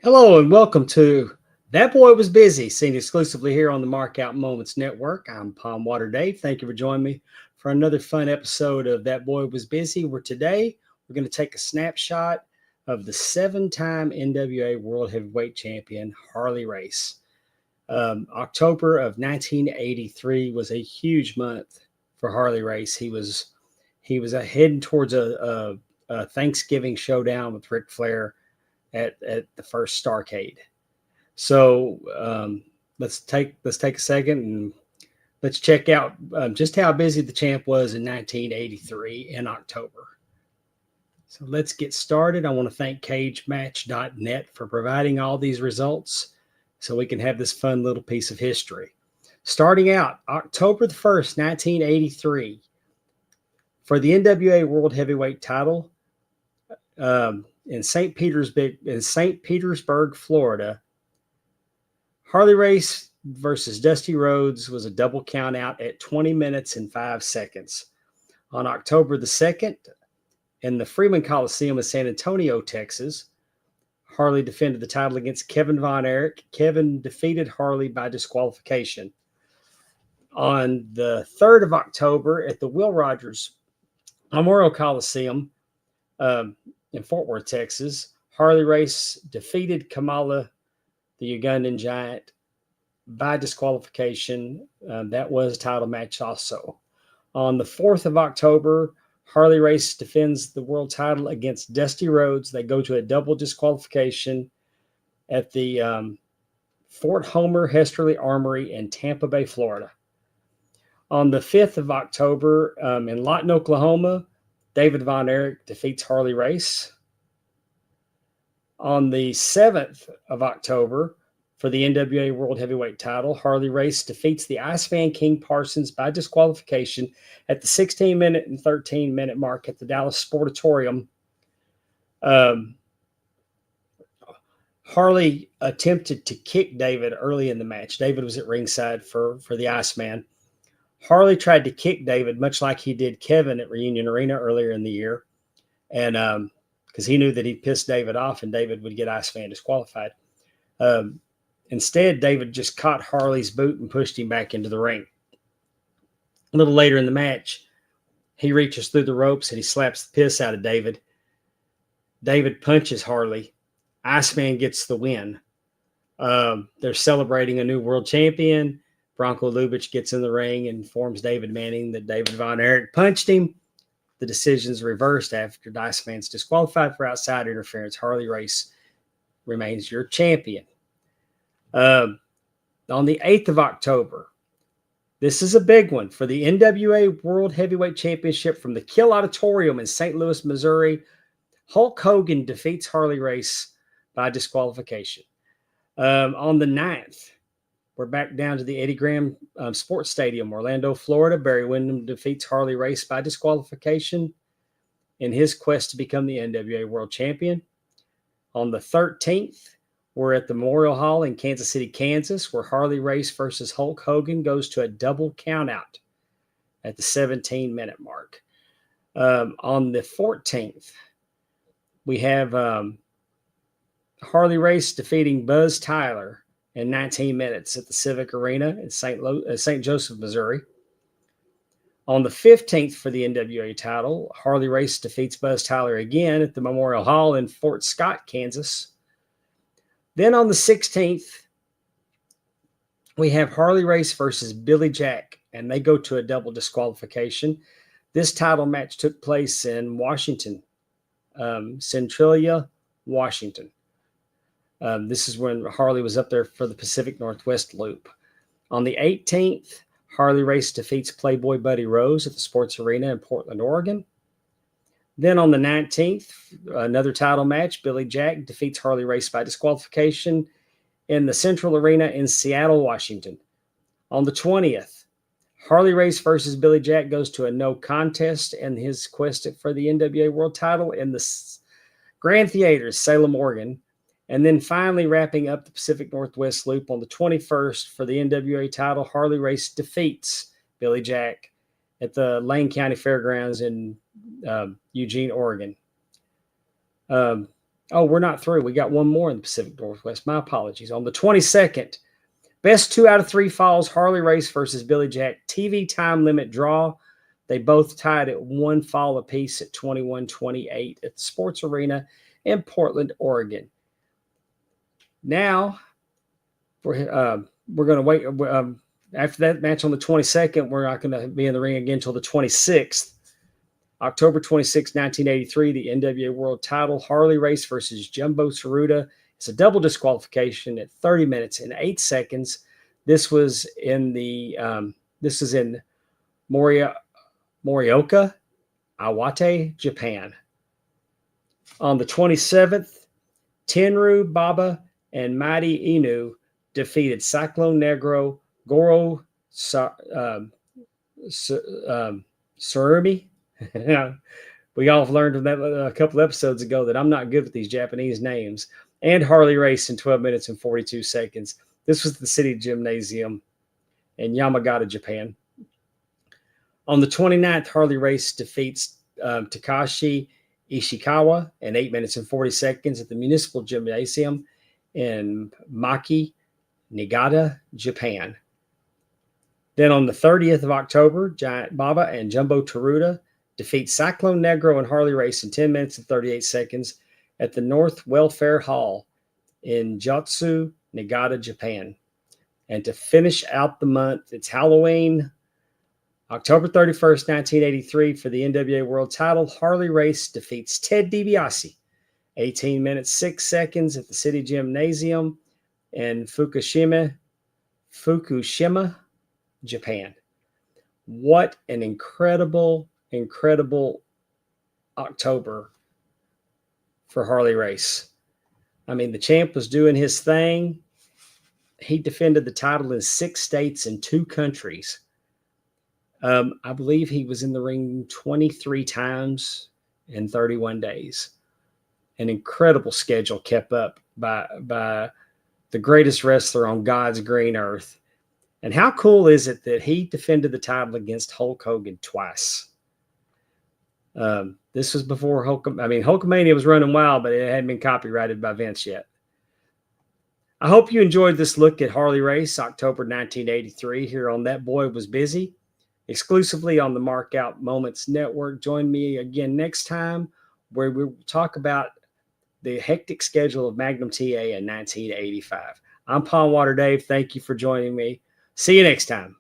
Hello and welcome to That Boy Was Busy, seen exclusively here on the Markout Moments Network. I'm Pondwater Dave. Thank you for joining me for another fun episode of That Boy Was Busy, where today we're going to take a snapshot of the seven-time NWA World Heavyweight Champion, Harley Race. October of 1983 was a huge month for Harley Race. He was heading towards a Thanksgiving showdown with Ric Flair at the first Starcade. So let's take a second and let's check out just how busy the champ was in 1983 in October. So let's get started. I want to thank CageMatch.net for providing all these results so we can have this fun little piece of history. Starting out October the 1st, 1983, for the NWA World Heavyweight title, in St. Petersburg, Florida, Harley Race versus Dusty Rhodes was a double count out at 20 minutes and 5 seconds. On October the 2nd, in the Freeman Coliseum in San Antonio, Texas, Harley defended the title against Kevin Von Erich. Kevin defeated Harley by disqualification. On the 3rd of October, at the Will Rogers Memorial Coliseum, in Fort Worth, Texas, Harley Race defeated Kamala, the Ugandan giant, by disqualification. That was a title match also. On the 4th of October, Harley Race defends the world title against Dusty Rhodes. They go to a double disqualification at the Fort Homer Hesterly Armory in Tampa Bay, Florida. On the 5th of October, in Lawton, Oklahoma, David Von Erich defeats Harley Race. On the 7th of October, for the NWA World Heavyweight title, Harley Race defeats the Iceman King Parsons by disqualification at the 16-minute and 13-minute mark at the Dallas Sportatorium. Harley attempted to kick David early in the match. David was at ringside for the Iceman. Harley tried to kick David, much like he did Kevin at Reunion Arena earlier in the year, and because he knew that he pissed David off and David would get Iceman disqualified. Instead, David just caught Harley's boot and pushed him back into the ring. A little later in the match, he reaches through the ropes and he slaps the piss out of David. David punches Harley. Iceman gets the win. They're celebrating a new world champion. Bronco Lubitsch gets in the ring and informs David Manning that David Von Erich punched him. The decision's reversed after Iceman's disqualified for outside interference. Harley Race remains your champion. On the 8th of October, this is a big one for the NWA World Heavyweight Championship from the Kill Auditorium in St. Louis, Missouri. Hulk Hogan defeats Harley Race by disqualification. On the 9th, we're back down to the Eddie Graham Sports Stadium, Orlando, Florida. Barry Windham defeats Harley Race by disqualification in his quest to become the NWA World Champion. On the 13th, we're at the Memorial Hall in Kansas City, Kansas, where Harley Race versus Hulk Hogan goes to a double countout at the 17-minute mark. On the 14th, we have Harley Race defeating Buzz Tyler in 19 minutes at the Civic Arena in St. Joseph, Missouri. On the 15th for the NWA title, Harley Race defeats Buzz Tyler again at the Memorial Hall in Fort Scott, Kansas. Then on the 16th, we have Harley Race versus Billy Jack, and they go to a double disqualification. This title match took place in Washington, Centralia, Washington. This is when Harley was up there for the Pacific Northwest Loop. On the 18th, Harley Race defeats Playboy Buddy Rose at the Sports Arena in Portland, Oregon. Then on the 19th, another title match, Billy Jack defeats Harley Race by disqualification in the Central Arena in Seattle, Washington. On the 20th, Harley Race versus Billy Jack goes to a no contest in his quest for the NWA World title in the Grand Theaters, Salem, Oregon. And then finally wrapping up the Pacific Northwest Loop on the 21st for the NWA title, Harley Race defeats Billy Jack at the Lane County Fairgrounds in Eugene, Oregon. Oh, we're not through. We got one more in the Pacific Northwest. My apologies. On the 22nd, best 2 out of 3 falls, Harley Race versus Billy Jack. TV time limit draw. They both tied at 1 fall apiece at 21-28 at the Sports Arena in Portland, Oregon. Now, we're going to wait. After that match on the 22nd, we're not going to be in the ring again until the 26th. October 26, 1983, the NWA World Title, Harley Race versus Jumbo Tsuruta. It's a double disqualification at 30 minutes and 8 seconds. This was in Morioka, Iwate, Japan. On the 27th, Tenru Baba and Mighty Inu defeated Cyclone Negro, Goro Surumi. We all learned from that a couple episodes ago that I'm not good with these Japanese names. And Harley Race in 12 minutes and 42 seconds. This was the City Gymnasium in Yamagata, Japan. On the 29th, Harley Race defeats Takashi Ishikawa in 8 minutes and 40 seconds at the Municipal Gymnasium in Maki, Niigata, Japan. Then on the 30th of October, Giant Baba and Jumbo Tsuruta defeat Cyclone Negro and Harley Race in 10 minutes and 38 seconds at the North Welfare Hall in Jotsu, Niigata, Japan. And to finish out the month, it's Halloween, October 31st, 1983, for the NWA World Title. Harley Race defeats Ted DiBiase, 18 minutes, 6 seconds at the City Gymnasium in Fukushima, Japan. What an incredible October for Harley Race. I mean, the champ was doing his thing. He defended the title in 6 states and 2 countries. I believe he was in the ring 23 times in 31 days. An incredible schedule kept up by the greatest wrestler on God's green earth. And how cool is it that he defended the title against Hulk Hogan twice? This was before Hulkamania was running wild, but it hadn't been copyrighted by Vince yet. I hope you enjoyed this look at Harley Race, October 1983, here on That Boy Was Busy, exclusively on the Markout Moments Network. Join me again next time, where we will talk about the hectic schedule of Magnum TA in 1985. I'm Pondwater Dave. Thank you for joining me. See you next time.